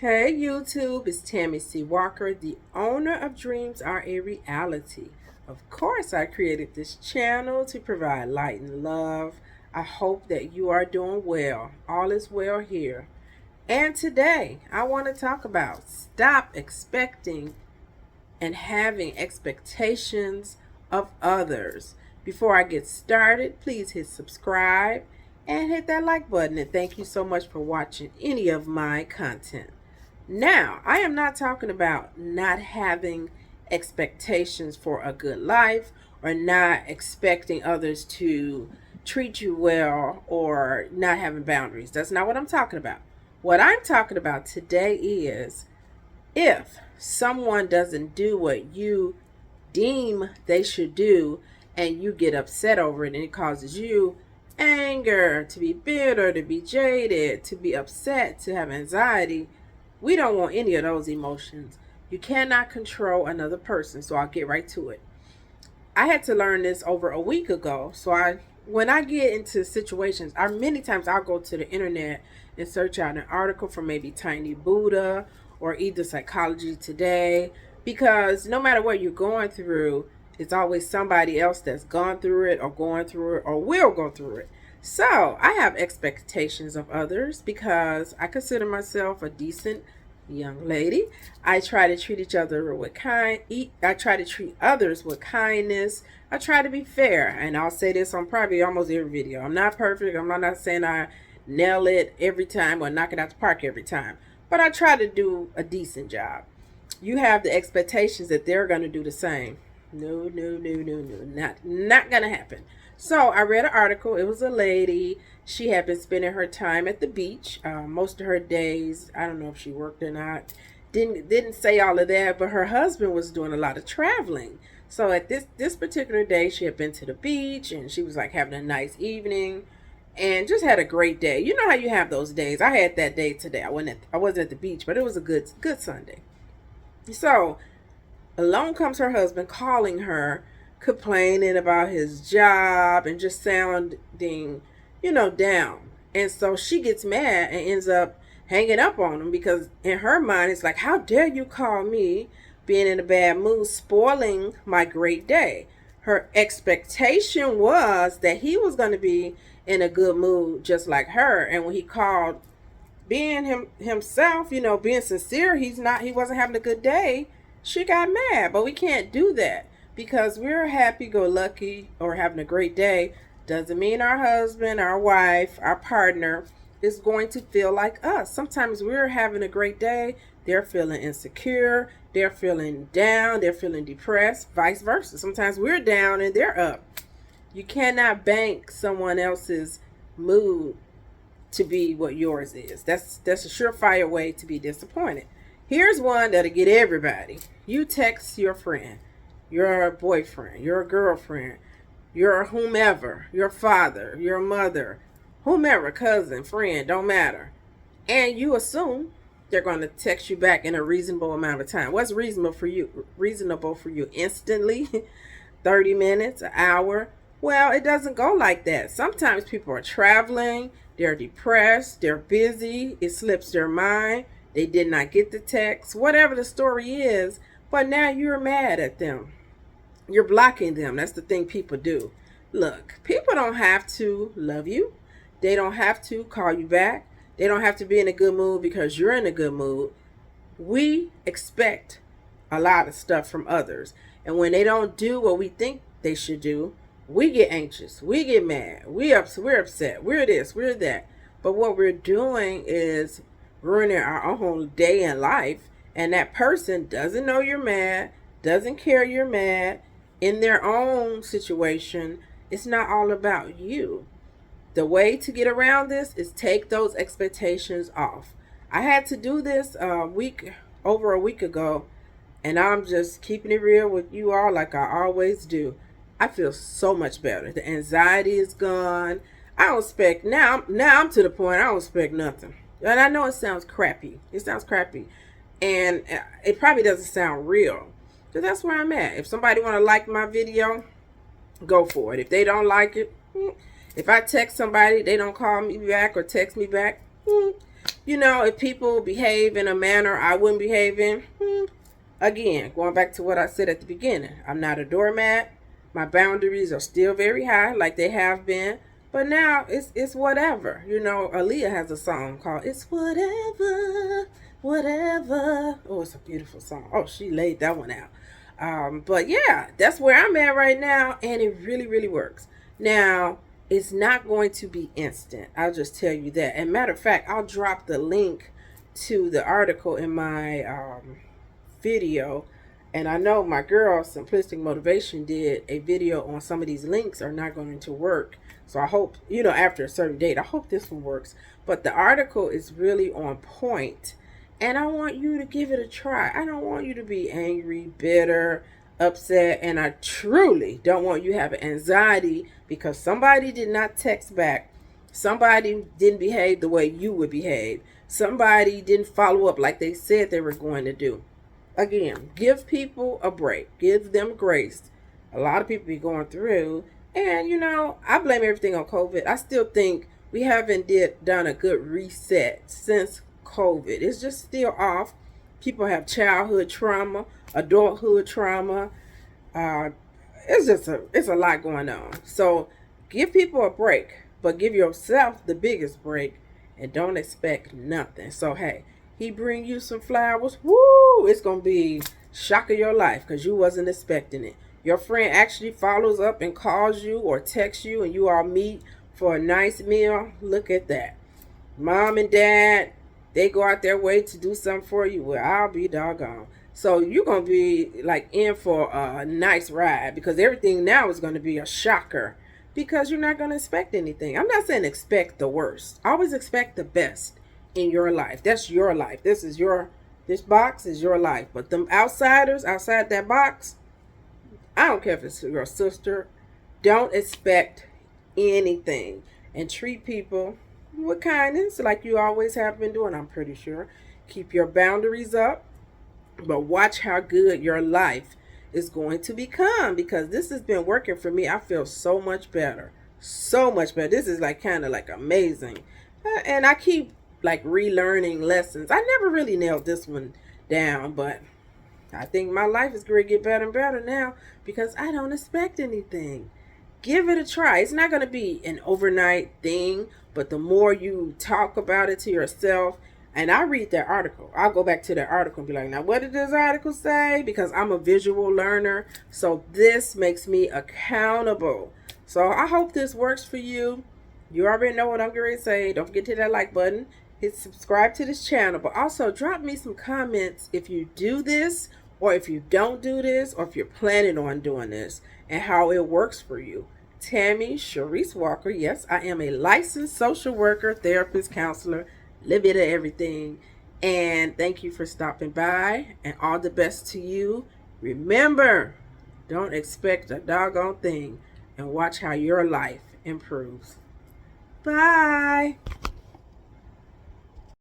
Hey YouTube, it's Tammy C. Walker, the owner of Dreams Are a Reality. Of course, I created this channel to provide light and love. I hope that you are doing well. All is well here. And today, I want to talk about stop expecting and having expectations of others. Before I get started, please hit subscribe and hit that like button. And thank you so much for watching any of my content. Now, I am not talking about not having expectations for a good life or not expecting others to treat you well or not having boundaries. That's not what I'm talking about. What I'm talking about today is if someone doesn't do what you deem they should do and you get upset over it and it causes you anger, to be bitter, to be jaded, to be upset, to have anxiety. We don't want any of those emotions. You cannot control another person, so I'll get right to it. I had to learn this over a week ago. When I get into situations, many times I'll go to the internet and search out an article from maybe Tiny Buddha or either Psychology Today, because no matter what you're going through, it's always somebody else that's gone through it or going through it or will go through it. So I have expectations of others because I consider myself a decent young lady. I try to treat I try to treat others with kindness. I try to be fair, and I'll say this on probably almost every video. I'm not perfect. I'm not saying I nail it every time or knock it out the park every time, but I try to do a decent job. You have the expectations that they're going to do the same. No, not gonna happen. So I read an article. It was a lady. She had been spending her time at the beach most of her days. I don't know if she worked or not. Didn't say all of that, but her husband was doing a lot of traveling. So at this particular day, she had been to the beach and she was like having a nice evening and just had a great day. You know how you have those days. I had that day today. I wasn't at the beach, but it was a good Sunday. So along comes her husband calling her, complaining about his job and just sounding, down. And so she gets mad and ends up hanging up on him because in her mind, it's like, how dare you call me being in a bad mood, spoiling my great day. Her expectation was that he was going to be in a good mood just like her. And when he called being himself, being sincere, he wasn't having a good day. She got mad, but we can't do that because we're happy-go-lucky or having a great day. Doesn't mean our husband, our wife, our partner is going to feel like us. Sometimes we're having a great day. They're feeling insecure. They're feeling down. They're feeling depressed, vice versa. Sometimes we're down and they're up. You cannot bank someone else's mood to be what yours is. That's a surefire way to be disappointed. Here's one that'll get everybody. You text your friend, your boyfriend, your girlfriend, your whomever, your father, your mother, whomever, cousin, friend, don't matter. And you assume they're going to text you back in a reasonable amount of time. What's reasonable for you? Reasonable for you instantly? 30 minutes, an hour? Well, it doesn't go like that. Sometimes people are traveling, they're depressed, they're busy, it slips their mind. They did not get the text, whatever the story is, but now you're mad at them. You're blocking them. That's the thing people do. Look, people don't have to love you. They don't have to call you back. They don't have to be in a good mood because you're in a good mood. We expect a lot of stuff from others. And when they don't do what we think they should do, we get anxious. We get mad. We're upset. We're this, we're that. But what we're doing is ruining our own day in life, and that person doesn't know you're mad, doesn't care you're mad. In their own situation, it's not all about you. The way to get around this is take those expectations off. I had to do this over a week ago, and I'm just keeping it real with you all like I always do. I feel so much better. The anxiety is gone. I don't expect now I'm to the point I don't expect nothing. And I know it sounds crappy. And it probably doesn't sound real. So that's where I'm at. If somebody want to like my video, go for it. If they don't like it, if I text somebody, they don't call me back or text me back, if people behave in a manner I wouldn't behave in, again, going back to what I said at the beginning, I'm not a doormat. My boundaries are still very high, like they have been. But now it's whatever. Aaliyah has a song called "It's Whatever, Whatever." Oh, it's a beautiful song. Oh, she laid that one out. But yeah, that's where I'm at right now, and it really, really works. Now, it's not going to be instant. I'll just tell you that. And matter of fact, I'll drop the link to the article in my video. And I know my girl, Simplistic Motivation, did a video on some of these links are not going to work. So I hope, after a certain date, I hope this one works. But the article is really on point. And I want you to give it a try. I don't want you to be angry, bitter, upset. And I truly don't want you to have anxiety because somebody did not text back. Somebody didn't behave the way you would behave. Somebody didn't follow up like they said they were going to do. Again, give people a break. Give them grace. A lot of people be going through. And, I blame everything on COVID. I still think we haven't done a good reset since COVID. It's just still off. People have childhood trauma, adulthood trauma. It's a lot going on. So give people a break, but give yourself the biggest break and don't expect nothing. So, hey, he bring you some flowers. Woo! It's going to be shock of your life because you wasn't expecting it. Your friend actually follows up and calls you or texts you and you all meet for a nice meal. Look at that. Mom and dad, they go out their way to do something for you. Well, I'll be doggone. So you're going to be like in for a nice ride because everything now is going to be a shocker because you're not going to expect anything. I'm not saying expect the worst. Always expect the best in your life. That's your life. This box is your life. But them outsiders outside that box, I don't care if it's your sister, don't expect anything and treat people with kindness like you always have been doing, I'm pretty sure. Keep your boundaries up, but watch how good your life is going to become because this has been working for me. I feel so much better. So much better. This is kind of amazing. And I keep relearning lessons. I never really nailed this one down, but I think my life is going to get better and better now because I don't expect anything. Give it a try. It's not going to be an overnight thing, but the more you talk about it to yourself, and I read that article, I'll go back to that article and be like, now what did this article say? Because I'm a visual learner, so this makes me accountable. So I hope this works for you. You already know what I'm going to say. Don't forget to hit that like button. Hit subscribe to this channel, but also drop me some comments if you do this or if you don't do this or if you're planning on doing this and how it works for you. Tammy Sharice Walker. Yes, I am a licensed social worker, therapist, counselor, little bit of everything. And thank you for stopping by and all the best to you. Remember, don't expect a doggone thing and watch how your life improves. Bye.